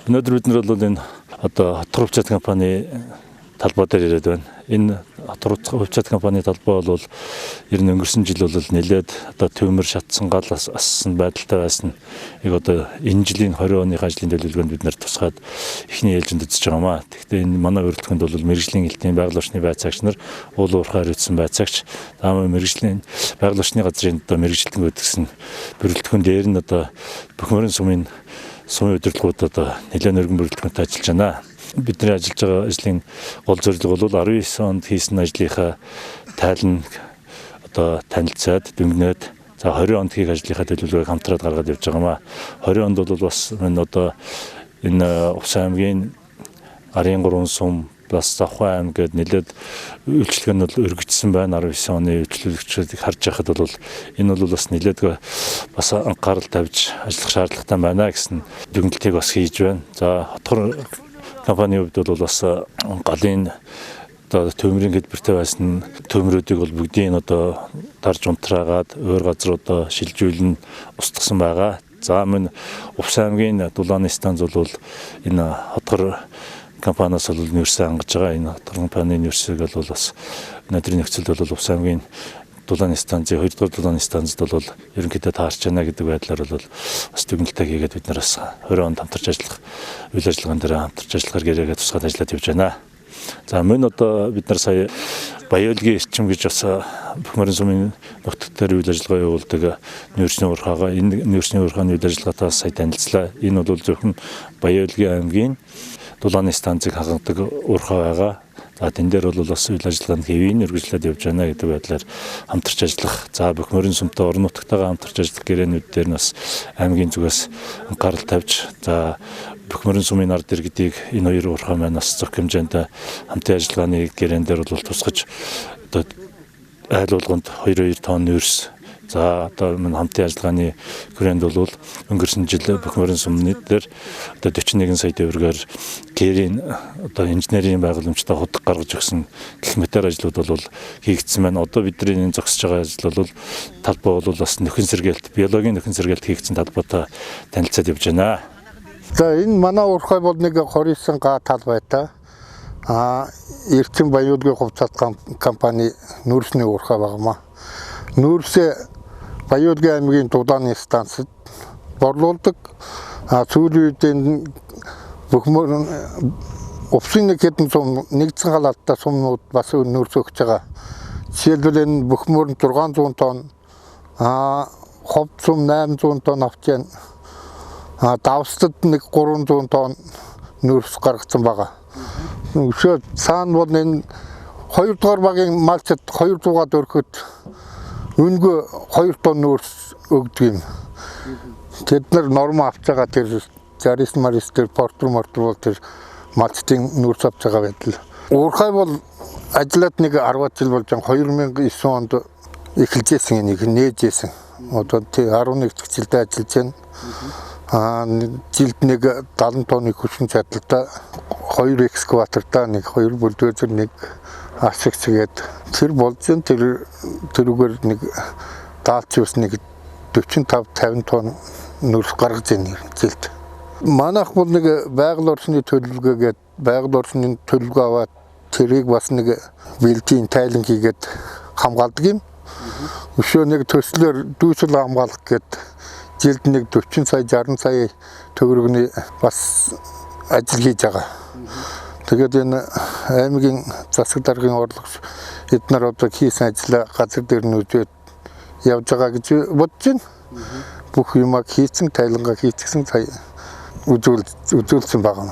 Өнөөдөр бид нар бол энэ одоо хот хувьчаад компани талбай дээр ирээд байна. Энэ хот хувьчаад компани талбай бол ер нь өнгөрсөн жил бол нэлээд одоо төмөр шатсан гал ассан байдалтай байсан. Яг одоо энэ жилийн 20 оны ажлын төлөвлөгөөнд бид нар тусгаад эхний ээлжинд үзэж байгаамаа. Тэгэхдээ энэ манай урилдахынд бол мэрэгжлийн элтийн байгаль орчны байцаагч нар уул уурхаар үзсэн байцаагч таамаг мэрэгжлийн байгаль орчны газрын одоо мэрэгжилтэн гэдгсэн бүрэлдэхүүн дээр нь одоо Бөхмөрөн сумын удирдлагууд одоо нэлээд өргөн бүрэлдэхүүнтэй ажиллаж байна. Бидний ажиллаж байгаа ажлын гол зорилго бол 19 онд хийсэн ажлынхаа тайлан одоо танилцаад дүнгнээд за 20 онд хийх ажлынхаа төлөвлөгөөг хамтраад гаргаад явж байгаамаа. 20 онд бол бас энэ одоо энэ Увс аймгийн Арын 3 сум бас Завхай аймаг гээд нэлээд үйлчлэг нь бол өргөжсөн байна. 19 оны үйлчлүүлэгчдийг харж байхад бол энэ бол бас нэлээд бас анхаарал тавьж ажиллах шаардлагатай байна гэсэн дүгнэлтийг бас хийж байна. За хотгор компанийн хувьд бол бас галын одоо төмрийн хэлбэртэй байсан төмрүүдийг бол бүгдийг одоо дарж унтраагаад өөр газруудаа шилжүүлэн устгасан байгаа. За мөн Увс аймгийн дулааны станц бол энэ хотгор компаниас бол нэрсээ хангаж байгаа. Энэ хотгор компанийн нэрсийг бол бас өнөөдрийн нөхцөлд бол Увс аймгийн дулааны станцын 2 дугаар дулааны станцд бол ерөнхийдөө таарч байна гэдэг байдлаар бол бас дүгнэлтээ хийгээд бид нараас 20 онд хамтарч ажиллах үйл ажиллагаан дээр хамтарч ажиллахаар гэрээгээ тусгаад ажиллаад явж байна. За мөн одоо бид нар сая Баяолгийн эрчим гэж бас Бөхмөрөн сумын нутагт дээр үйл ажиллагаа явуулдаг нүүрсний уурхаага энэ нүүрсний уурхааны үйл ажиллагаатаас сая танилцлаа. Энэ бол зөвхөн Баяолгийн аймгийн дулааны станцыг хангадаг уурхай байгаа. За тэн дээр бол бас үйл ажиллагаанд хэвийн үргэлжлээд явж байна гэдэг байдлаар хамтарч ажиллах. За Бөхмөрөн сумтай орон нутгатайгаа хамтарч ажиллах гэрээнүүд дээр нь бас аймгийн зүгээс анхаарал тавьж за Бөхмөрөн сумын ард иргэдийг энэ хоёр уурхай маань бас зөв хэмжээнд хамтын ажиллагааны гэрээн дээр бол тусгаж одоо айл болгонд 2 тонн нүүрс за одоо мөн хамтын ажиллагааны хүрээнд бол өнгөрсөн жил Бөхмөрөн сумны дээр одоо 41 сая төгрөгөөр гэрийн одоо инженерийн байгууламжтай худаг гаргаж өгсөн гэх мэтэр ажлууд бол хийгдсэн байна. Одоо бидний энэ зогсож байгаа ажил бол талбай бол бас нөхөн сэргээлт биологийн нөхөн сэргээлт хийгдсэн талбайтай танилцаад явж байна. За энэ манай уурхай бол нэг 29 га талбайтай Эрчим Баяолгийн хувьцаат компани нүүрсний уурхай багмаа. Нүүрсээ Баяолгийн аймгийн дулааны станцд борлуулдаг. Сүүлийн үед Бөхмөрөн Увсын нэг хэдэн сум нэгдсэн халаалттай сумнууд бас нүүрс өгч байгаа. Жишээлбэл энэ Бөхмөрөн 600 тонн, Ховд сум 800 тонн авч байна. Давстад нэг 300 тонн нүүрс гаргацсан байгаа. Өшөө цаана бол энэ 2 дугаар багийн малчд 200-аад өрхөд үнгүй 2 тонн нүүрс өгдөг юм. Тэд нар норм авч байгаа тэр Зарис Марис тэр портер бол тэр малчдын нүүрс авч байгаа байдал. Уурхай бол ажиллаад нэг 10 жил болж 2009 онд эхэлж ирсэн энийг нээжсэн. Одоо тий 11 жилдээ ажиллаж байна. Жилд нэг 70 тонны хүчин чадалтай 2 экскаватортай нэг 2 бульдозер нэг асагцгээд тэр болж байна. Тэрүүгээр нэг даалч ус нэг 45-50 тонн нүүрс гаргаж байна жилд. Манайх бол нэг байгаль орчны төлөвлөгөөгээд байгаль орчны төлөвлөгөө аваад тэрийг бас нэг бэлтийн тайлан хийгээд хамгаалдаг юм. Өшөө нэг төслөөр дүүсэл хамгаалах гээд жилд нэг 40 сая 60 сая төгрөгний бас ажил хийж байгаа. Тэгээд энэ аймгийн засаг даргын орлогч эдгээр одоо хийсэн ажлаа газар дээр нь үзээд явж байгаа гэж бодож байна. Бүх юмаа хийсэн, тайлангаа хийчихсэн сая үзүүлсэн байгаа.